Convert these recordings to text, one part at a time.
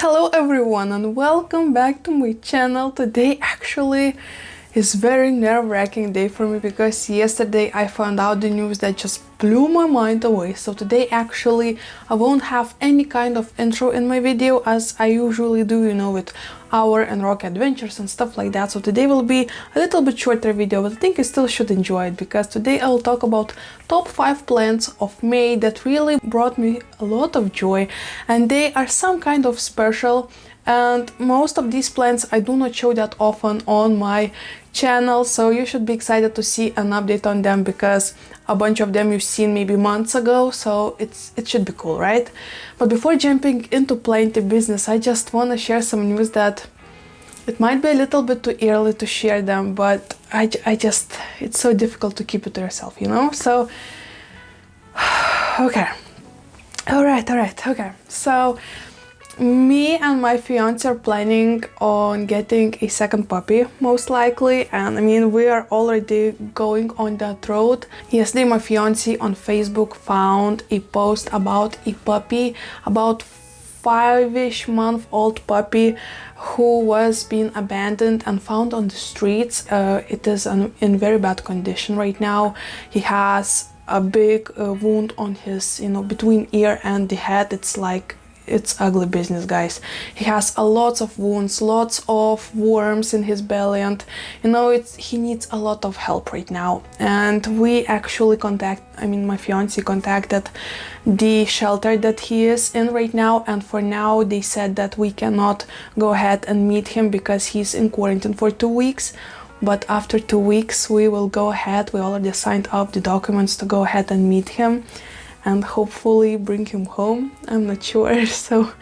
Hello everyone and welcome back to my channel. Today actually is very nerve-wracking day for me because yesterday I found out the news that just blew my mind away. So today actually I won't have any kind of intro in my video as I usually do, you know, with our and rock adventures and stuff like that. So today will be a little bit shorter video, but I think you still should enjoy it because today I will talk about top 5 plants of May that really brought me a lot of joy, and they are some kind of special. And most of these plants I do not show that often on my channel, so you should be excited to see an update on them because a bunch of them you've seen maybe months ago, so it should be cool, right? But before jumping into planty business, I just want to share some news that it might be a little bit too early to share them, but I just, it's so difficult to keep it to yourself, you know? So, okay. Alright, okay. So, me and my fiance are planning on getting a second puppy, most likely, and I mean we are already going on that road. Yesterday my fiance on Facebook found a post about a puppy, about 5-ish month old puppy who was being abandoned and found on the streets. It is in very bad condition right now. He has a big wound on his, you know, between ear and the head. It's ugly business, guys. He has a lots of wounds, lots of worms in his belly, and you know he needs a lot of help right now. And we actually my fiance contacted the shelter that he is in right now, and for now they said that we cannot go ahead and meet him because he's in quarantine for 2 weeks. But after 2 weeks we will go ahead. We already signed up the documents to go ahead and meet him and hopefully bring him home. I'm not sure. So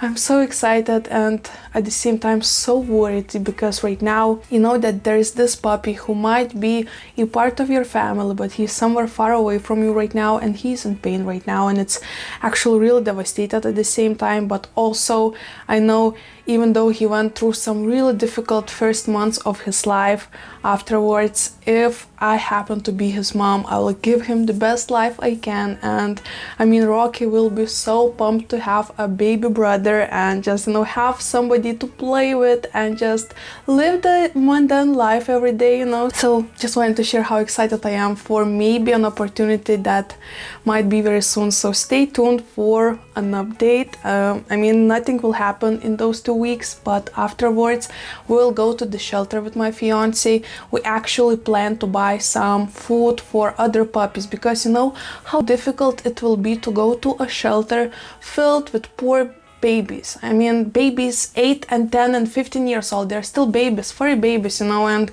I'm so excited and at the same time so worried because right now you know that there is this puppy who might be a part of your family, but he's somewhere far away from you right now and he's in pain right now, and it's actually really devastated at the same time. But also I know even though he went through some really difficult first months of his life, afterwards, if I happen to be his mom, I will give him the best life I can. And I mean Rocky will be so pumped to have a baby brother and just, you know, have somebody to play with and just live the mundane life every day, you know. So just wanted to share how excited I am for maybe an opportunity that might be very soon. So stay tuned for an update. I mean nothing will happen in those 2 weeks, but afterwards we'll go to the shelter with my fiance. We actually plan to buy some food for other puppies because you know how difficult it will be to go to a shelter filled with poor babies. I mean babies 8 and 10 and 15 years old, they're still babies, furry babies, you know. And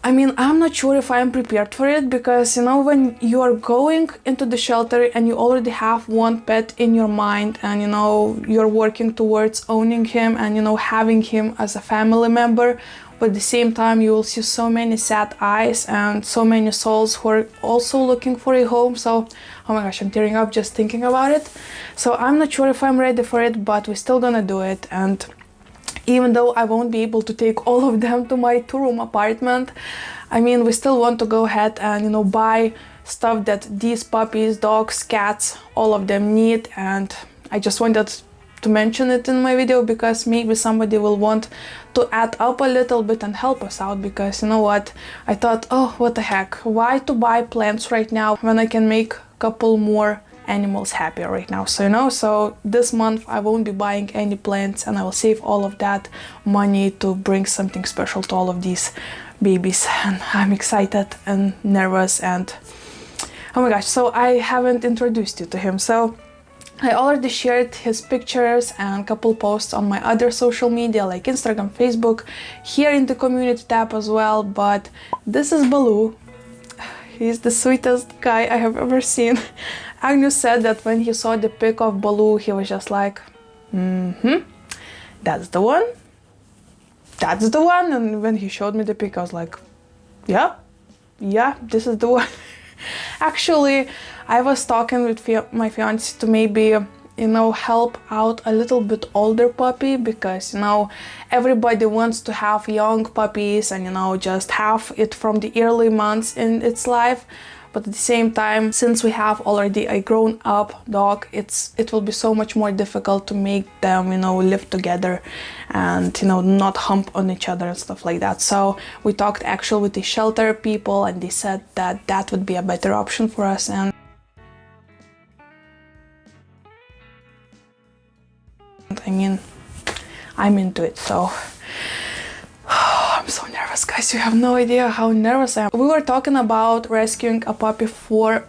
I mean, I'm not sure if I'm prepared for it because, you know, when you are going into the shelter and you already have one pet in your mind and, you know, you're working towards owning him and, you know, having him as a family member, but at the same time you will see so many sad eyes and so many souls who are also looking for a home. So, oh my gosh, I'm tearing up just thinking about it. So I'm not sure if I'm ready for it, but we're still gonna do it. And even though I won't be able to take all of them to my 2-room apartment, I mean, we still want to go ahead and, you know, buy stuff that these puppies, dogs, cats, all of them need. And I just wanted to mention it in my video because maybe somebody will want to add up a little bit and help us out, because you know what, I thought, oh, what the heck, why to buy plants right now when I can make a couple more animals happy right now. So you know, so this month I won't be buying any plants and I will save all of that money to bring something special to all of these babies. And I'm excited and nervous and oh my gosh. So I haven't introduced you to him. So I already shared his pictures and a couple posts on my other social media like Instagram, Facebook, here in the community tab as well. But this is Baloo. He's the sweetest guy I have ever seen. Agnew said that when he saw the pic of Baloo, he was just like, that's the one. That's the one. And when he showed me the pic, I was like, yeah, this is the one. Actually, I was talking with my fiance to maybe, you know, help out a little bit older puppy because, you know, everybody wants to have young puppies and, you know, just have it from the early months in its life. but at the same time, since we have already a grown-up dog, it will be so much more difficult to make them, you know, live together and, you know, not hump on each other and stuff like that. So we talked actually with the shelter people, and they said that that would be a better option for us. And I mean, I'm into it, so I'm so nervous, guys. You have no idea how nervous I am. We were talking about rescuing a puppy for,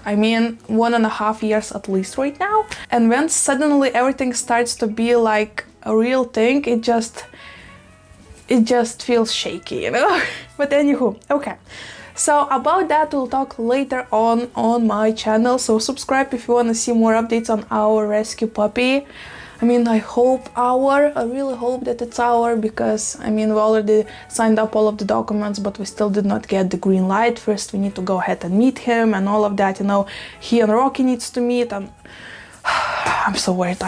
I mean, 1.5 years at least right now. And when suddenly everything starts to be like a real thing, it just feels shaky, you know? But anywho, okay. So about that we'll talk later on my channel, so subscribe if you want to see more updates on our rescue puppy. I mean, I really hope that it's our, because I mean, we already signed up all of the documents, but we still did not get the green light. First we need to go ahead and meet him and all of that, you know. He and Rocky needs to meet, and I'm so worried.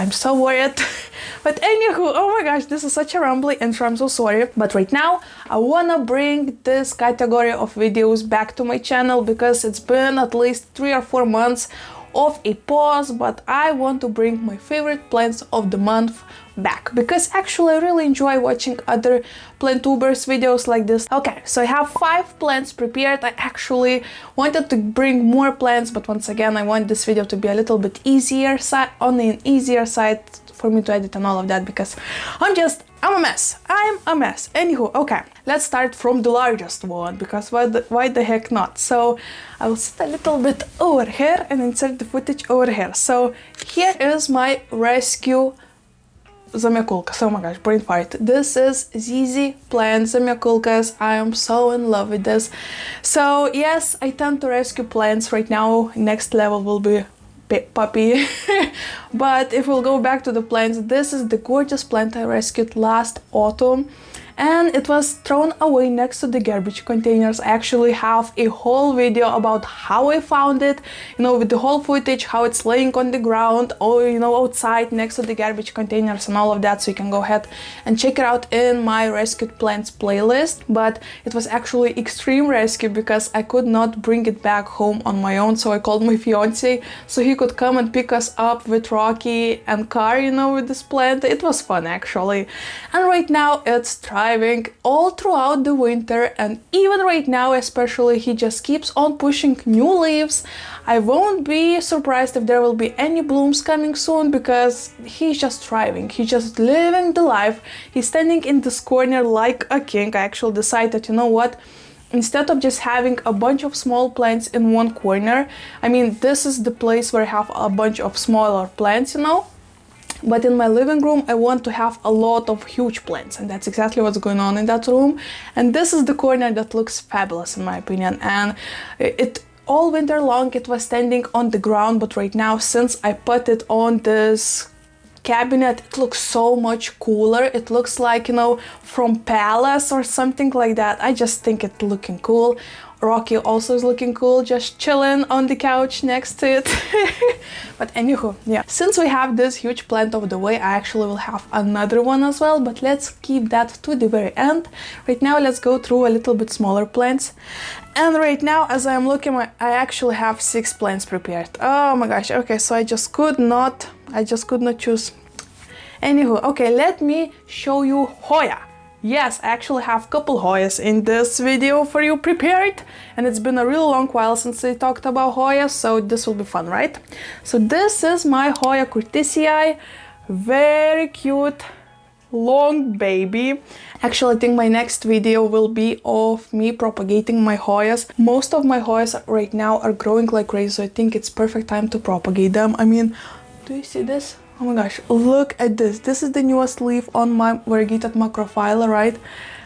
But anywho, oh my gosh, this is such a rambly intro, I'm so sorry. But right now, I wanna bring this category of videos back to my channel, because it's been at least 3 or 4 months of a pause, but I want to bring my favorite plants of the month back, because actually I really enjoy watching other plant tubers videos like this. Okay, so I have 5 plants prepared. I actually wanted to bring more plants, but once again I want this video to be a little bit easier side, on an easier side for me to edit and all of that, because I'm a mess. I'm a mess. Anywho, okay, let's start from the largest one, because why the heck not? So I will sit a little bit over here and insert the footage over here. So here is my rescue Zamioculcas. Oh my gosh, brain fart. This is Zizi plant Zamioculcas. I am so in love with this. So yes, I tend to rescue plants right now. Next level will be puppy. But if we'll go back to the plants, this is the gorgeous plant I rescued last autumn, and it was thrown away next to the garbage containers. I actually have a whole video about how I found it, you know, with the whole footage, how it's laying on the ground or, you know, outside next to the garbage containers and all of that, so you can go ahead and check it out in my rescued plants playlist. But it was actually extreme rescue, because I could not bring it back home on my own, so I called my fiance so he could come and pick us up with Rocky and car, you know, with this plant. It was fun actually. And right now it's thriving all throughout the winter, and even right now especially, he just keeps on pushing new leaves. I won't be surprised if there will be any blooms coming soon, because he's just thriving, he's just living the life. He's standing in this corner like a king. I actually decided, you know what, instead of just having a bunch of small plants in one corner, I mean, this is the place where I have a bunch of smaller plants, you know. But in my living room, I want to have a lot of huge plants, and that's exactly what's going on in that room. And this is the corner that looks fabulous in my opinion. And it all winter long it was standing on the ground, but right now, since I put it on this cabinet, it looks so much cooler. It looks like, you know, from Palace or something like that. I just think it's looking cool. Rocky also is looking cool, just chilling on the couch next to it. But anywho, yeah. Since we have this huge plant of the way, I actually will have another one as well, but let's keep that to the very end. Right now, let's go through a little bit smaller plants. And right now, as I'm looking, I actually have 6 plants prepared. Oh my gosh, okay, so I just could not choose. Anywho, okay, let me show you Hoya. Yes, I actually have a couple Hoyas in this video for you prepared, and it's been a really long while since I talked about Hoya, so this will be fun, right? So this is my Hoya curtisii, very cute, long baby. Actually, I think my next video will be of me propagating my Hoyas. Most of my Hoyas right now are growing like crazy, so I think it's perfect time to propagate them. I mean, do you see this? Oh my gosh, look at this. This is the newest leaf on my variegated macrophylla, right?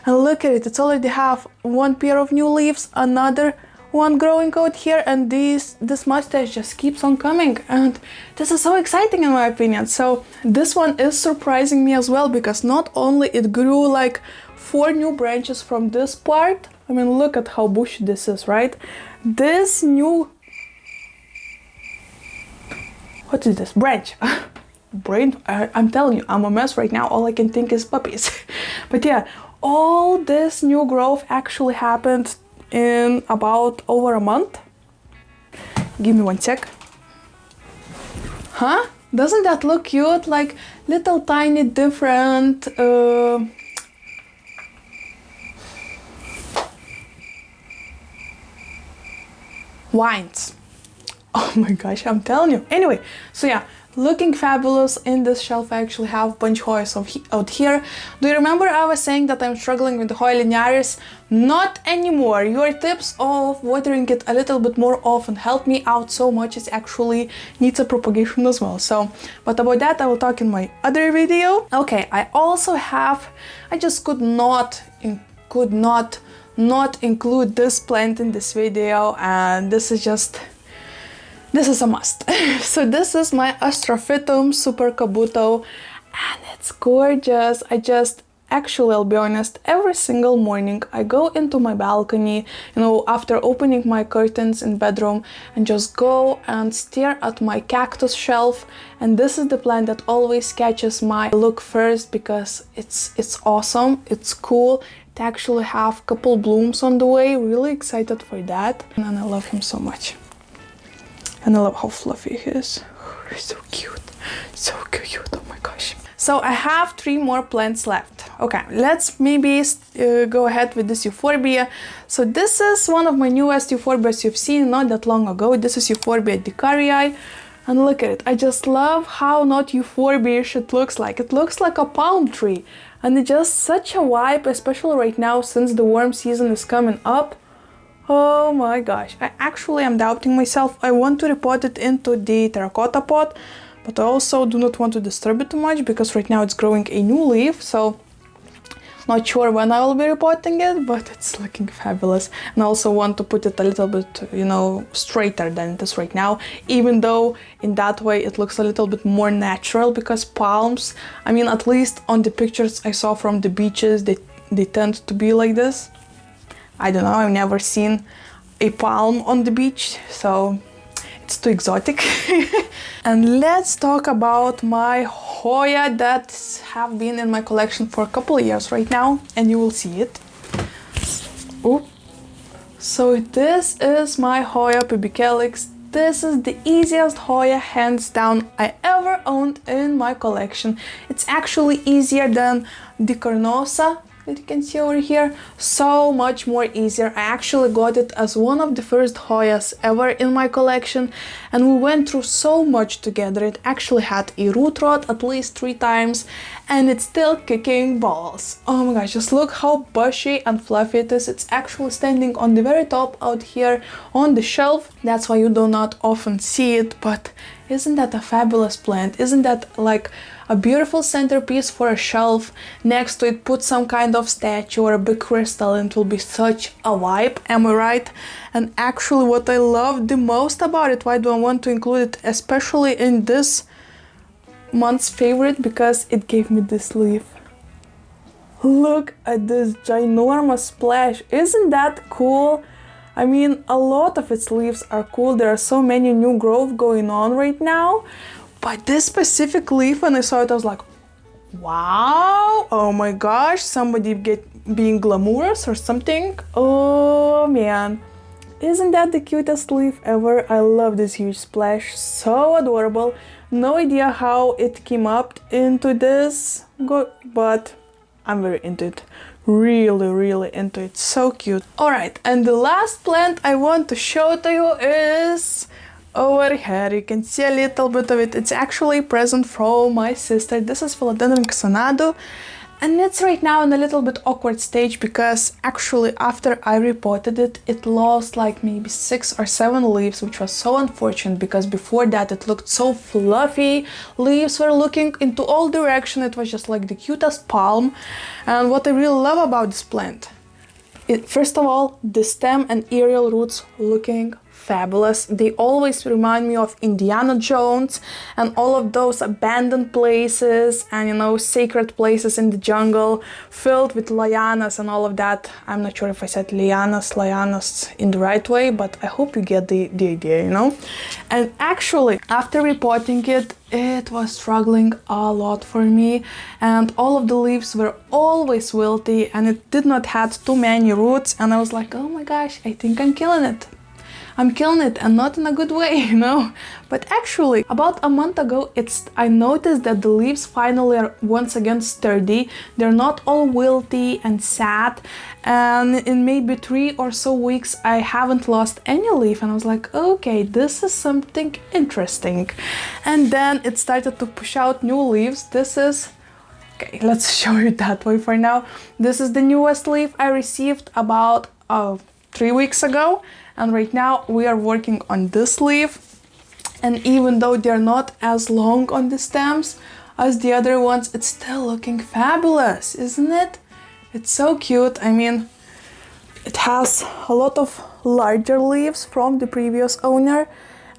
And look at it, it's already have 1 pair of new leaves, another one growing out here, and this mustache just keeps on coming. And this is so exciting in my opinion. So this one is surprising me as well, because not only it grew like 4 new branches from this part. I mean, look at how bushy this is, right? This new... What is this? Branch. Brain, I'm telling you, I'm a mess right now. All I can think is puppies. But yeah, all this new growth actually happened in about over a month. Give me 1 sec. Huh? Doesn't that look cute? Like little tiny different vines. Oh my gosh, I'm telling you. Anyway, so yeah, looking fabulous in this shelf. I actually have a bunch of Hoyas out here. Do you remember I was saying that I'm struggling with the Hoya linearis? Not anymore. Your tips of watering it a little bit more often helped me out so much. It actually needs a propagation as well. So, but about that I will talk in my other video. Okay, I also have, I just could not include this plant in this video, and this is a must. So this is my Astrophytum super kabuto, and it's gorgeous. Actually, I'll be honest, every single morning I go into my balcony, you know, after opening my curtains in bedroom, and just go and stare at my cactus shelf. And this is the plant that always catches my look first, because it's awesome, it's cool. It actually have a couple blooms on the way. Really excited for that. And I love him so much. And I love how fluffy he is. He's so cute. So cute. Oh my gosh. So I have 3 more plants left. Okay, let's maybe go ahead with this Euphorbia. So this is one of my newest Euphorbias you've seen not that long ago. This is Euphorbia curtisii. And look at it. I just love how not Euphorbia-ish it looks like. It looks like a palm tree. And it's just such a vibe, especially right now since the warm season is coming up. Oh my gosh, I actually am doubting myself. I want to repot it into the terracotta pot, but I also do not want to disturb it too much because right now it's growing a new leaf, so not sure when I will be repotting it, but it's looking fabulous. And I also want to put it a little bit, you know, straighter than it is right now, even though in that way it looks a little bit more natural, because palms, I mean, at least on the pictures I saw from the beaches, they tend to be like this. I don't know, I've never seen a palm on the beach, so it's too exotic. And let's talk about my Hoya that have been in my collection for a couple of years right now, and you will see it. Oh. So this is my Hoya pubicalyx. This is the easiest Hoya, hands down, I ever owned in my collection. It's actually easier than the carnosa that you can see over here. So much more easier. I actually got it as one of the first Hoyas ever in my collection, and we went through so much together. It actually had a root rot at least 3 times, and it's still kicking balls. Oh my gosh, just look how bushy and fluffy it is. It's actually standing on the very top out here on the shelf. That's why you do not often see it, but isn't that a fabulous plant? Isn't that like a beautiful centerpiece for a shelf? Next to it, put some kind of statue or a big crystal and it will be such a vibe, am I right? And actually what I love the most about it, why do I want to include it especially in this month's favorite, because it gave me this leaf. Look at this ginormous splash. Isn't that cool? I mean, a lot of its leaves are cool. There are so many new growth going on right now. But this specific leaf, when I saw it, I was like, wow, oh my gosh, somebody being glamorous or something. Oh man, isn't that the cutest leaf ever? I love this huge splash, so adorable. No idea how it came up into this, but I'm very into it. Really into it, so cute. Alright, and the last plant I want to show to you is over here. You can see a little bit of it. It's actually a present from my sister. This is Philodendron, and it's right now in a little bit awkward stage because actually after I repotted it, it lost like maybe 6 or 7 leaves, which was so unfortunate because before that it looked so fluffy. Leaves were looking into all directions. It was just like the cutest palm. And what I really love about this plant, first of all, the stem and aerial roots looking fabulous. They always remind me of Indiana Jones and all of those abandoned places and, you know, sacred places in the jungle filled with lianas and all of that. I'm not sure if I said lianas in the right way, but I hope you get the idea, you know. And actually, after repotting it, it was struggling a lot for me, and all of the leaves were always wilty and it did not have too many roots, and I was like, oh my gosh, I think I'm killing it. I'm killing it, and not in a good way, you know. But actually, about a month ago, I noticed that the leaves finally are once again sturdy. They're not all wilty and sad, and in maybe 3 or so weeks, I haven't lost any leaf, and I was like, okay, this is something interesting. And then it started to push out new leaves. This is... okay, let's show you that way for now. This is the newest leaf I received about 3 weeks ago. And right now we are working on this leaf, and even though they're not as long on the stems as the other ones, it's still looking fabulous, isn't it? It's so cute. I mean, it has a lot of larger leaves from the previous owner,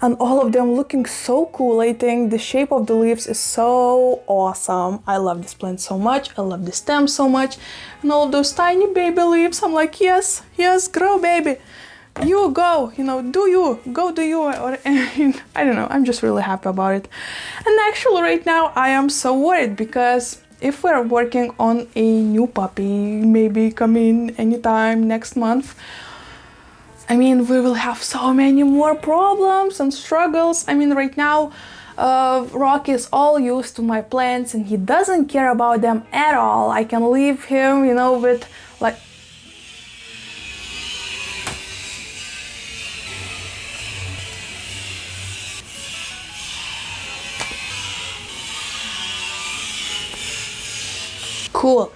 and all of them looking so cool. I think the shape of the leaves is so awesome. I love this plant so much. I love the stem so much, and all of those tiny baby leaves. I'm like, yes, yes, grow, baby. You go, you know, do you, or I don't know, I'm just really happy about it. And actually right now I am so worried, because if we're working on a new puppy, maybe coming anytime next month, I mean, we will have so many more problems and struggles. I mean, right now, Rocky is all used to my plants and he doesn't care about them at all. I can leave him, you know, with like... Cool.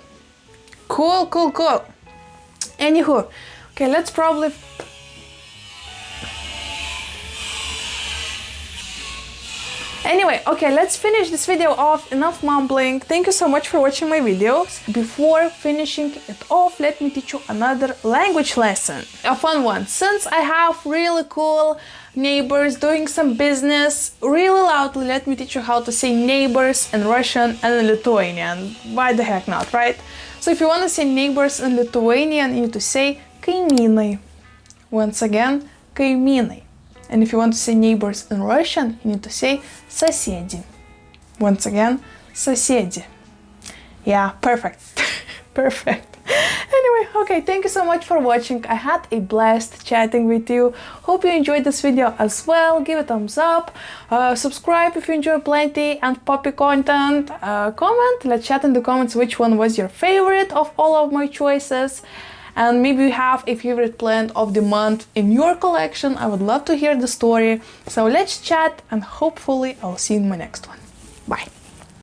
Anywho, okay, let's probably... Anyway, okay, let's finish this video off. Enough mumbling. Thank you so much for watching my videos. Before finishing it off, let me teach you another language lesson. A fun one. Since I have really cool neighbors doing some business, really loudly, let me teach you how to say neighbors in Russian and in Lithuanian. Why the heck not, right? So if you want to say neighbors in Lithuanian, you need to say kaimynai. Once again, kaimynai. And if you want to say neighbors in Russian, you need to say соседи. Once again, соседи. Yeah, perfect. Perfect. Anyway, okay, thank you so much for watching. I had a blast chatting with you. Hope you enjoyed this video as well. Give it a thumbs up. Subscribe if you enjoy plenty and puppy content. Comment. Let's chat in the comments which one was your favorite of all of my choices. And maybe you have a favorite plant of the month in your collection. I would love to hear the story. So let's chat, and hopefully I'll see you in my next one. Bye.